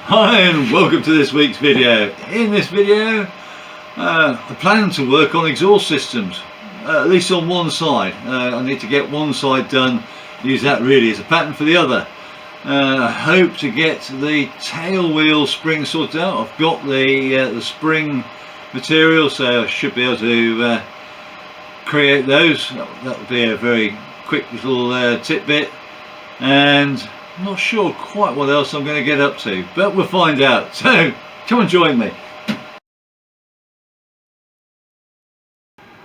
Hi and welcome to this week's video. In this video I plan to work on exhaust systems, at least on one side. I need to get one side done, use that really as a pattern for the other. I hope to get the tail wheel spring sorted out. I've got the spring material, so I should be able to create those. That would be a very quick little tidbit, and I'm not sure quite what else I'm going to get up to, but we'll find out. So come and join me.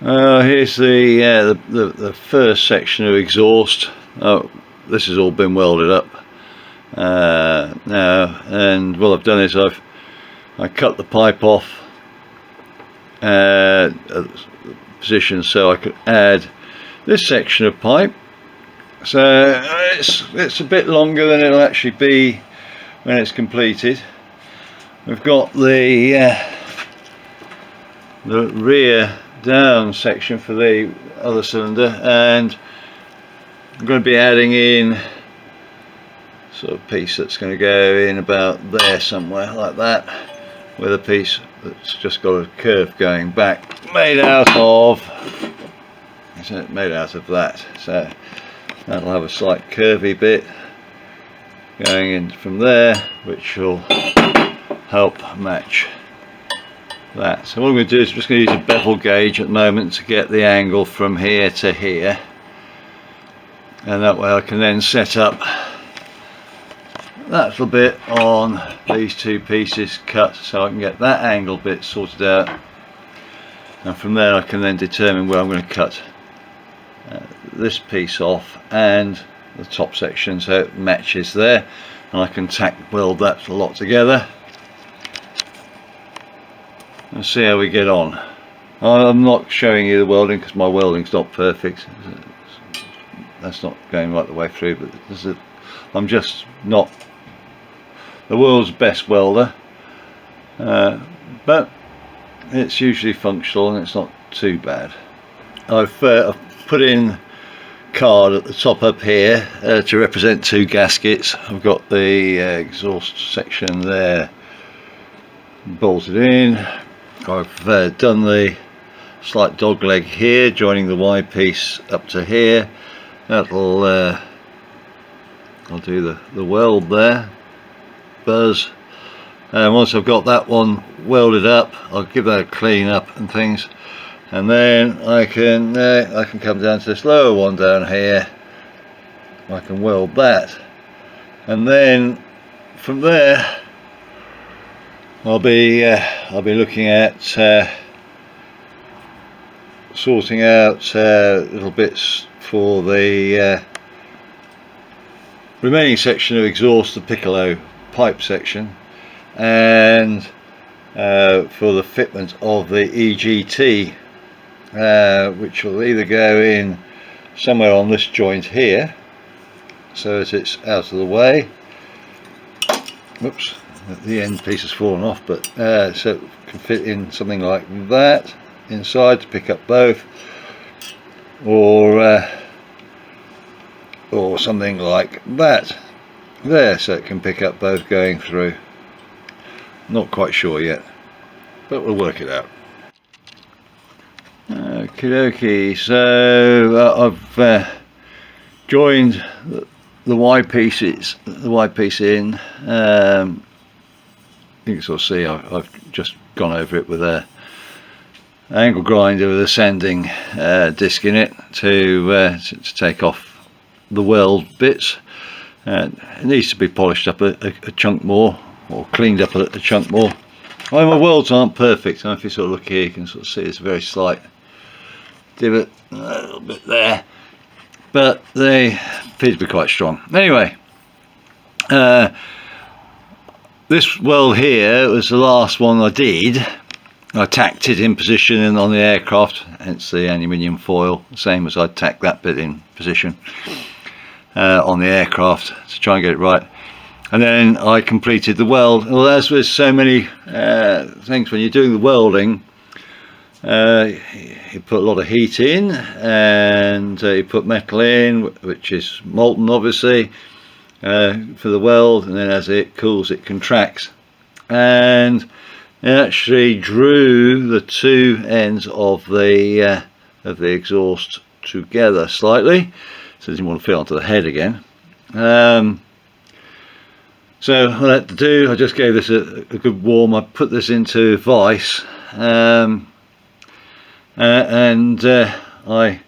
Here's the first section of exhaust. This has all been welded up now, and what I've done is I cut the pipe off at the position so I could add this section of pipe. So it's a bit longer than it'll actually be when it's completed. We've got the rear down section for the other cylinder, and I'm going to be adding in sort of piece that's going to go in about there somewhere, like that, with a piece that's just got a curve going back, made out of that. So that'll have a slight curvy bit going in from there, which will help match that. So what I'm going to do is I'm just going to use a bevel gauge at the moment to get the angle from here to here, and that way I can then set up that little bit on these two pieces cut, so I can get that angle bit sorted out, and from there I can then determine where I'm going to cut this piece off and the top section so it matches there, and I can tack weld that lot together and see how we get on. I'm not showing you the welding because my welding's not perfect. That's not going right the way through, but I'm just not the world's best welder, but it's usually functional and it's not too bad. I've put in card at the top up here to represent two gaskets. I've got the exhaust section there bolted in. I've done the slight dog leg here, joining the Y piece up to here. That'll I'll do the weld there, buzz, and once I've got that one welded up, I'll give that a clean up and things, and then I can come down to this lower one down here. I can weld that, and then from there I'll be looking at sorting out little bits for the remaining section of exhaust, the piccolo pipe section, and for the fitment of the EGT, which will either go in somewhere on this joint here so that it's out of the way. Whoops, the end piece has fallen off, but so it can fit in something like that inside to pick up both, or something like that there, so it can pick up both going through. Not quite sure yet, but we'll work it out. Okie dokie, so I've joined the Y piece in. You can sort of see I've just gone over it with a angle grinder with a sanding disc in it to take off the weld bits. It needs to be polished up a chunk more, or cleaned up a chunk more. My welds aren't perfect, and if you sort of look here you can sort of see it's a very slight divot, a little bit there, but they appear to be quite strong. Anyway, this weld here was the last one I did. I tacked it in position and on the aircraft, hence the aluminium foil, same as I tacked that bit in position on the aircraft to try and get it right. And then I completed the weld. Well, as with so many things when you're doing the welding, you put a lot of heat in, and you put metal in which is molten obviously, for the weld, and then as it cools it contracts, and it actually drew the two ends of the exhaust together slightly, so it didn't want to fit onto the head again. So what I had to do, I just gave this a good warm. I put this into vise, and I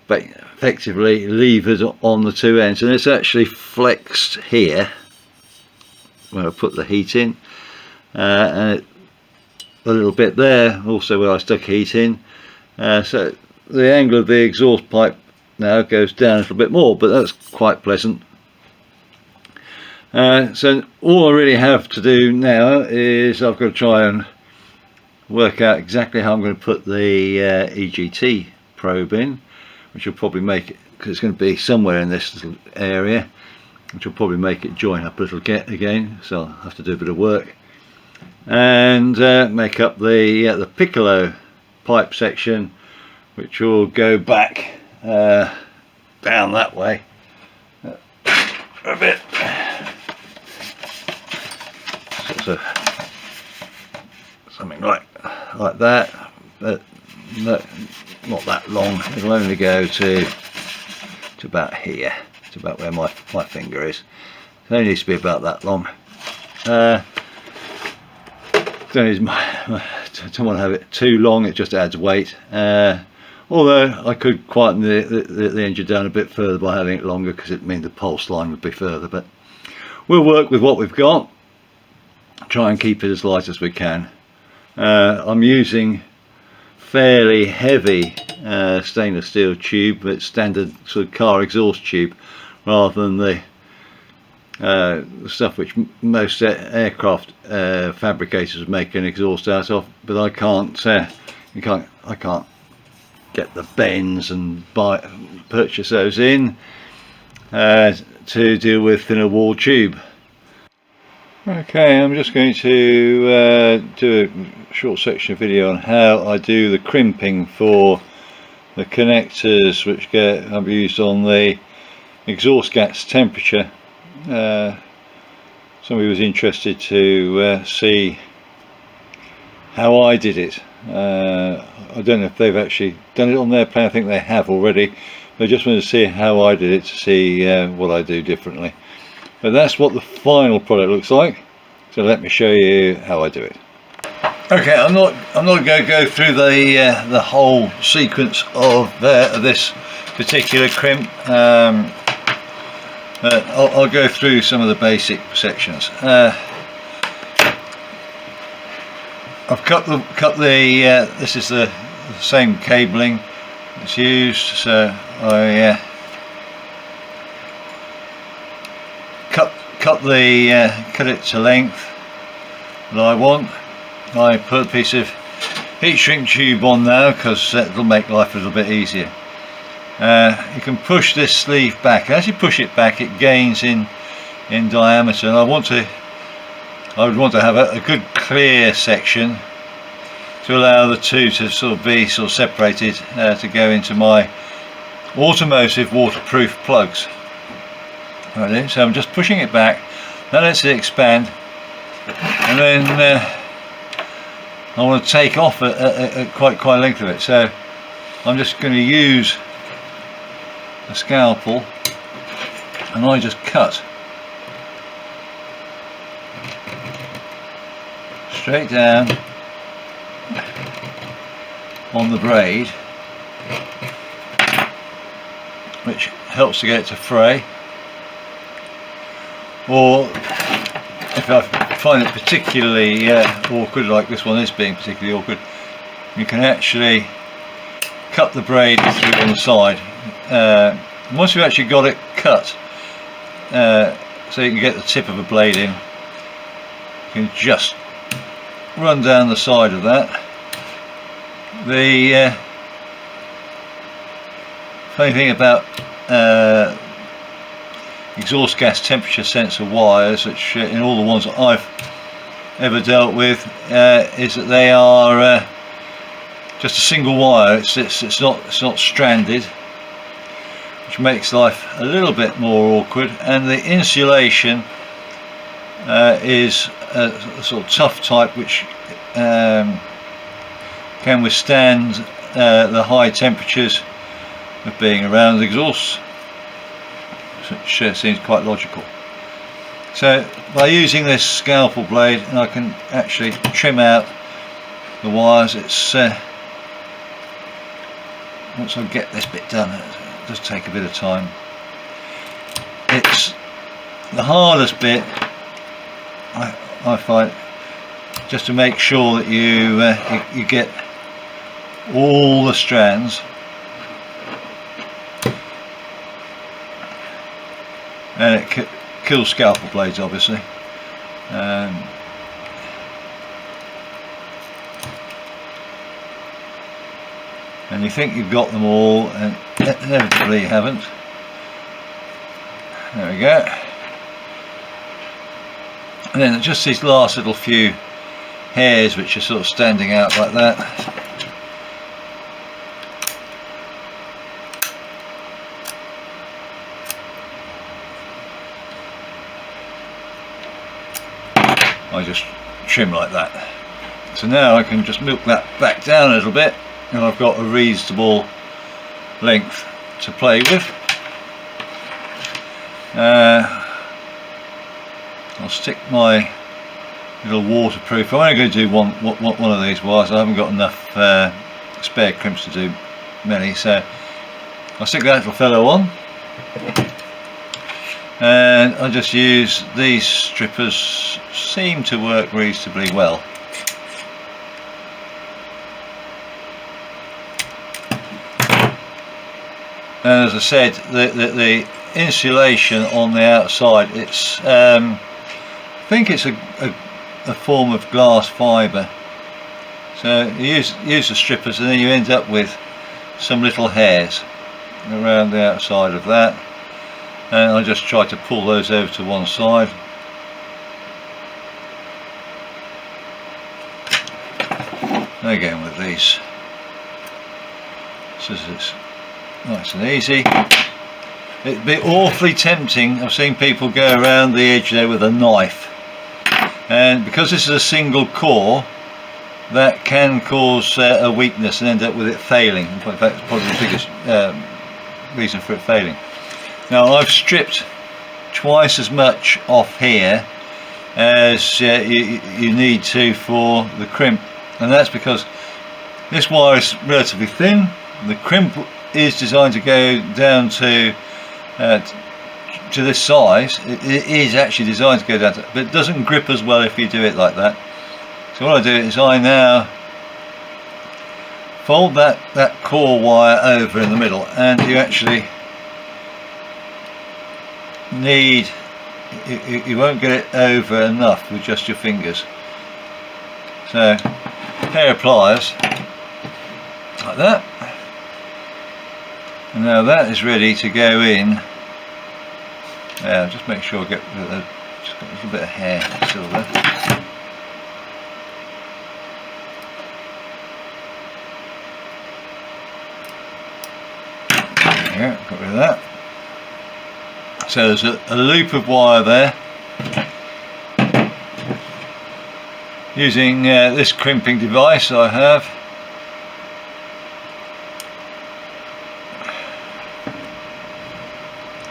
effectively levered on the two ends, and it's actually flexed here where I put the heat in, and a little bit there also where I stuck heat in, so the angle of the exhaust pipe now goes down a little bit more, but that's quite pleasant. So all I really have to do now is I've got to try and work out exactly how I'm going to put the EGT probe in, which will probably make it, because it's going to be somewhere in this little area, which will probably make it join up a little again, so I'll have to do a bit of work, and make up the piccolo pipe section, which will go back down that way a bit. So something like that, but not that long. It'll only go to about here, to about where my finger is. It only needs to be about that long. Don't want to have it too long, it just adds weight. Although I could quieten the engine down a bit further by having it longer, because it means the pulse line would be further, but we'll work with what we've got, try and keep it as light as we can. I'm using fairly heavy stainless steel tube, but standard sort of car exhaust tube, rather than the stuff which most aircraft fabricators make an exhaust out of. But I can't get the bends and purchase those in to deal with thinner wall tube. Okay, I'm just going to do a short section of video on how I do the crimping for the connectors which are used on the exhaust gas temperature. Somebody was interested to see how I did it. I don't know if they've actually done it on their plan. I think they have already. They just wanted to see how I did it, to see what I do differently. But that's what the final product looks like, so let me show you how I do it. Okay, I'm not going to go through the whole sequence of this particular crimp. I'll go through some of the basic sections. I've cut the this is the same cabling that's used, so I cut it to length that I want. I put a piece of heat shrink tube on now, because it'll make life a little bit easier. You can push this sleeve back. As you push it back, it gains in diameter, and I would want to have a good clear section to allow the two to be separated to go into my automotive waterproof plugs. Right, so I'm just pushing it back. That lets it expand, and then I want to take off quite a length of it. So I'm just going to use a scalpel, and I just cut straight down on the braid, which helps to get it to fray. Or if I find it particularly awkward, like this one is being particularly awkward, you can actually cut the braid through on the side. Once you've actually got it cut, so you can get the tip of a blade in, you can just run down the side of that. The funny thing about exhaust gas temperature sensor wires, which in all the ones that I've ever dealt with, is that they are just a single wire. It's not stranded, which makes life a little bit more awkward, and the insulation is a sort of tough type which can withstand the high temperatures of being around the exhaust, which seems quite logical. So by using this scalpel blade, I can actually trim out the wires. It's once I get this bit done, it does take a bit of time. It's the hardest bit, I find, just to make sure that you get all the strands, and it kills scalpel blades obviously. And you think you've got them all, and inevitably you haven't. There we go. And then just these last little few hairs which are sort of standing out like that. I just trim like that. So now I can just milk that back down a little bit, and I've got a reasonable length to play with. I'll stick my little waterproof. I'm only going to do one of these wires. I haven't got enough spare crimps to do many, so I'll stick that little fellow on, and I just use these strippers. Seem to work reasonably well. And as I said, the insulation on the outside, it's I think it's a form of glass fibre. So you use the strippers, and then you end up with some little hairs around the outside of that, and I just try to pull those over to one side. Again with these scissors, it's nice and easy. It'd be awfully tempting. I've seen people go around the edge there with a knife, and because this is a single core, that can cause a weakness and end up with it failing. In fact, that's probably the biggest reason for it failing. Now I've stripped twice as much off here as you need to for the crimp, and that's because this wire is relatively thin. The crimp is designed to go down to this size. It is actually designed to go down to, but it doesn't grip as well if you do it like that. So what I do is I now fold that core wire over in the middle, and you actually need, you won't get it over enough with just your fingers. So a pair of pliers like that, and now that is ready to go in. Just make sure I get just got a little bit of hair still there. Yeah, got rid of that. So there's a loop of wire there. Using this crimping device I have.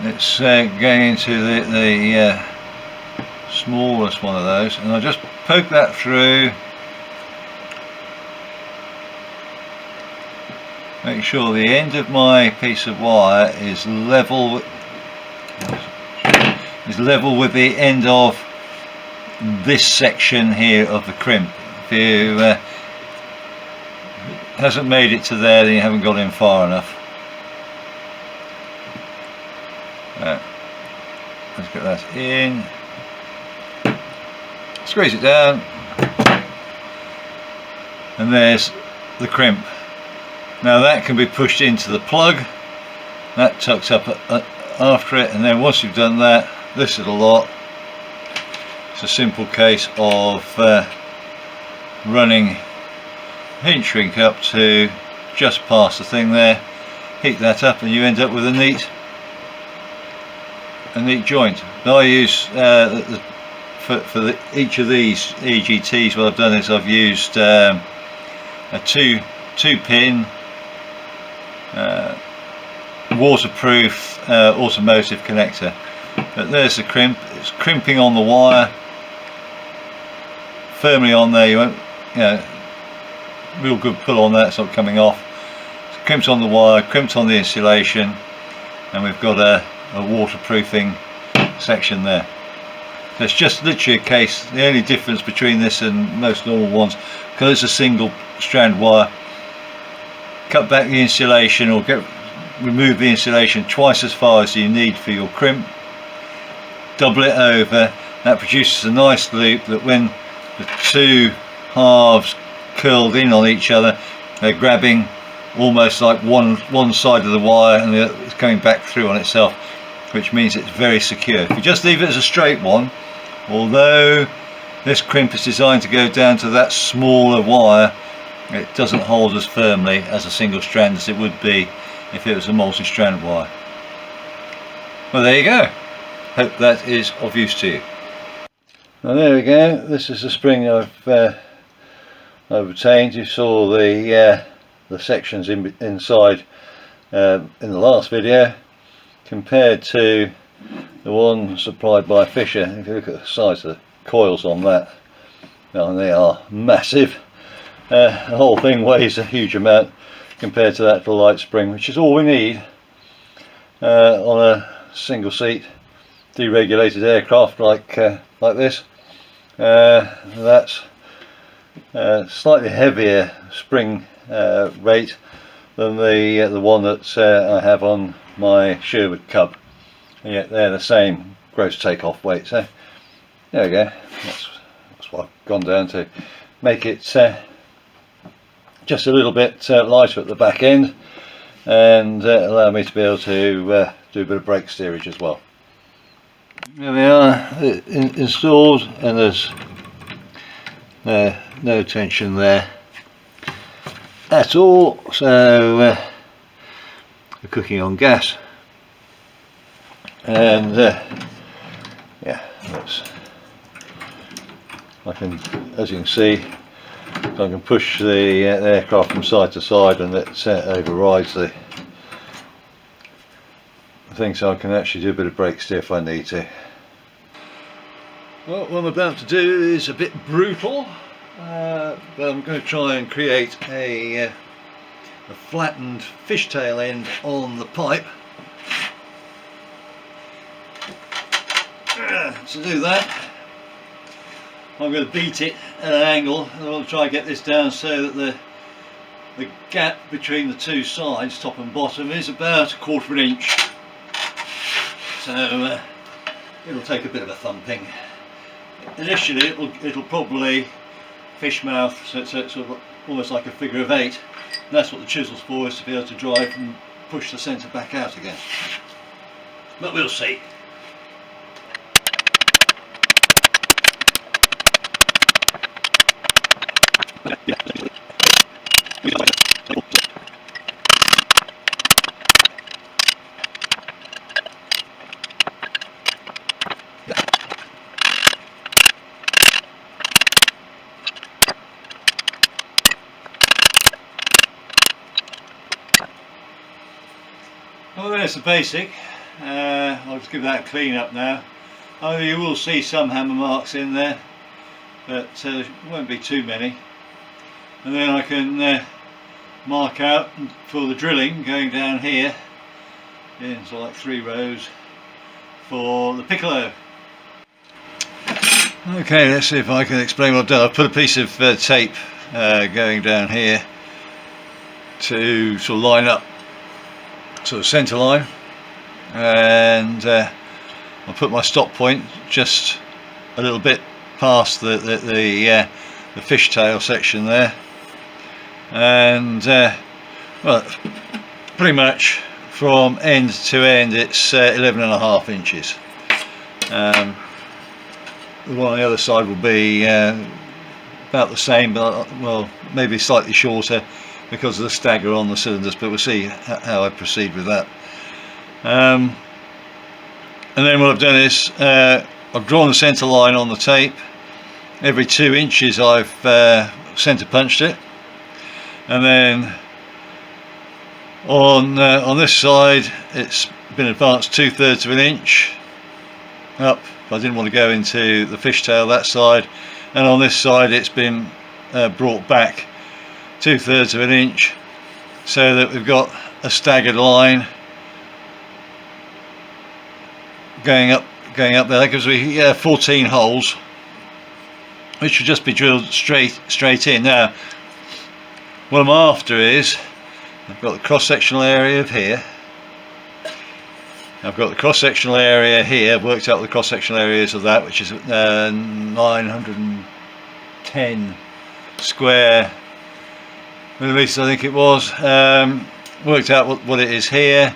It's going into the smallest one of those, and I just poke that through. Make sure the end of my piece of wire is level with the end of this section here of the crimp. If it hasn't made it to there, then you haven't got in far enough. Let's get that in, squeeze it down, and there's the crimp. Now that can be pushed into the plug, that tucks up after it, and then once you've done that, this little lot, it's a simple case of running heat shrink up to just past the thing there, heat that up, and you end up with a neat neat joint. But I use for each of these EGTs, what I've done is I've used a two pin waterproof automotive connector. But there's the crimp. It's crimping on the wire, firmly on there. You won't, real good pull on that. It's not coming off. It's crimped on the wire, crimped on the insulation, and we've got a waterproofing section there. So it's just literally a case. The only difference between this and most normal ones, because it's a single strand wire, cut back the insulation or remove the insulation twice as far as you need for your crimp, double it over. That produces a nice loop that when the two halves curled in on each other, they're grabbing almost like one side of the wire and it's coming back through on itself, which means it's very secure. If you just leave it as a straight one, although this crimp is designed to go down to that smaller wire, it doesn't hold as firmly as a single strand as it would be if it was a multi-strand wire. Well, there you go. Hope that is of use to you. Now there we go. This is the spring I've obtained. You saw the sections inside in the last video compared to the one supplied by Fisher. If you look at the size of the coils on that, they are massive. The whole thing weighs a huge amount compared to that for light spring, which is all we need on a single seat deregulated aircraft like this. That's slightly heavier spring rate than the one that I have on my Sherwood Cub, and yet they're the same gross takeoff weight. So there we go. That's what I've gone down to make it just a little bit lighter at the back end, and allow me to be able to do a bit of brake steerage as well. There we are, installed, and there's no tension there at all, so we're cooking on gas, and yeah, as you can see, I can push the aircraft from side to side, and it overrides the thing, so I can actually do a bit of brake steer if I need to. Well, what I'm about to do is a bit brutal, but I'm going to try and create a flattened fishtail end on the pipe. To do that, I'm going to beat it at an angle, and I'll try and get this down so that the gap between the two sides, top and bottom, is about 1/4 of an inch. So it'll take a bit of a thumping. Initially it'll probably fish mouth, so it's sort of almost like a figure of 8. And that's what the chisel's for, is to be able to drive and push the centre back out again. But we'll see. Well, there's the basic. I'll just give that a clean up now. You will see some hammer marks in there, but there won't be too many. And then I can mark out for the drilling going down here in so like 3 rows for the piccolo. Okay, let's see if I can explain what I've done. I've put a piece of tape going down here to sort of line up sort of centre line, and I'll put my stop point just a little bit past the fishtail section there, and well, pretty much from end to end it's 11.5 inches. The one on the other side will be about the same, but well, maybe slightly shorter because of the stagger on the cylinders, but we'll see how I proceed with that. And then what I've done is I've drawn the centre line on the tape. Every 2 inches I've centre punched it, and then on this side it's been advanced 2/3 of an inch up. I didn't want to go into the fishtail that side, and on this side it's been brought back 2/3 of an inch, so that we've got a staggered line going up there. That gives me 14 holes, which should just be drilled straight in. Now what I'm after is, I've got the cross-sectional area of here, I've got the cross-sectional area here. I've worked out the cross-sectional areas of that, which is 910 square millimeters, I think it was. Worked out what it is here,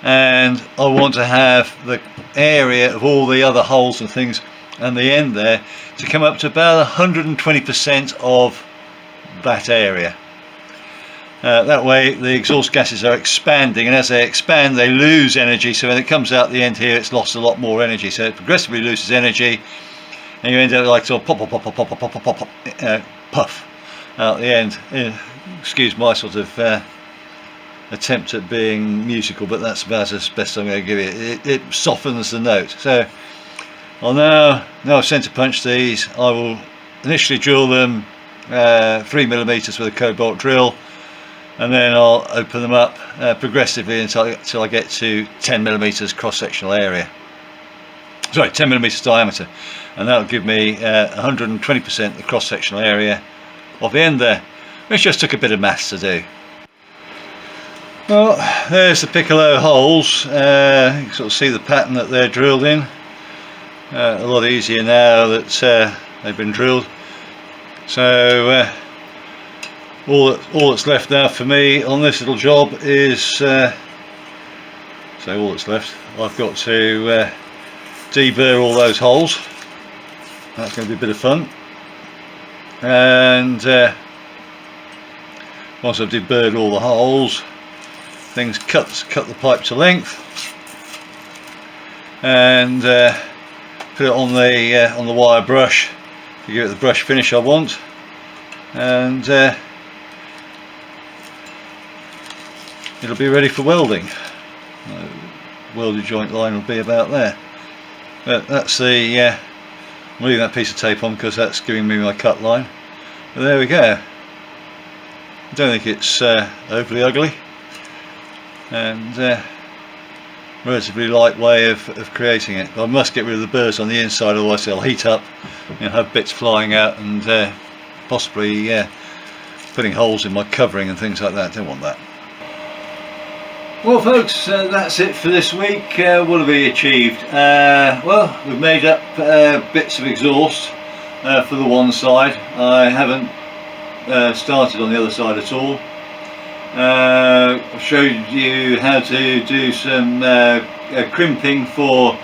and I want to have the area of all the other holes and things and the end there to come up to about 120% of that area. That way the exhaust gases are expanding, and as they expand they lose energy, so when it comes out the end here it's lost a lot more energy, so it progressively loses energy, and you end up like sort of pop, puff out the end. Excuse my sort of attempt at being musical, but that's about as best I'm going to give you. It softens the note. So I'll now I've centre punched these, I will initially drill them 3mm with a cobalt drill, and then I'll open them up progressively until I get to 10mm cross-sectional area. Sorry, 10mm diameter, and that'll give me 120% the cross-sectional area of the end there, which just took a bit of maths to do. Well, there's the piccolo holes. You can sort of see the pattern that they're drilled in. A lot easier now that they've been drilled. So all that's left now for me on this little job is all that's left, I've got to deburr all those holes. That's going to be a bit of fun. And once I've deburred all the holes, things cut the pipe to length, and put it on the wire brush to give it the brush finish I want, and it'll be ready for welding. Welded joint line will be about there. But that's the I'm leaving that piece of tape on because that's giving me my cut line. But there we go. I don't think it's overly ugly, and relatively light way of creating it. But I must get rid of the burrs on the inside, otherwise they'll heat up and have bits flying out, and possibly putting holes in my covering and things like that. Don't want that. Well folks, that's it for this week. What have we achieved? Well, we've made up bits of exhaust for the one side. I haven't started on the other side at all. I've showed you how to do some crimping for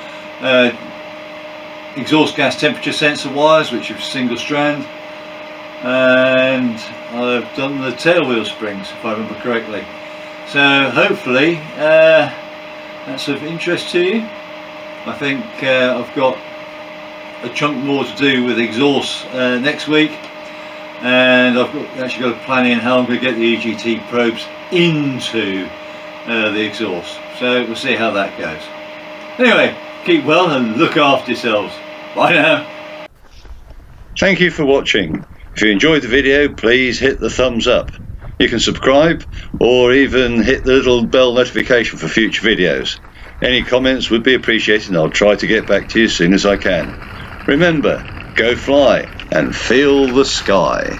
exhaust gas temperature sensor wires, which are single strand, and I've done the tail wheel springs, if I remember correctly. So hopefully that's of interest to you. I think I've got a chunk more to do with exhaust next week, and I've actually got a plan in how I'm going to get the EGT probes into the exhaust. So we'll see how that goes. Anyway, keep well and look after yourselves. Bye now. Thank you for watching. If you enjoyed the video, please hit the thumbs up. You can subscribe or even hit the little bell notification for future videos. Any comments would be appreciated, and I'll try to get back to you as soon as I can. Remember, go fly and feel the sky.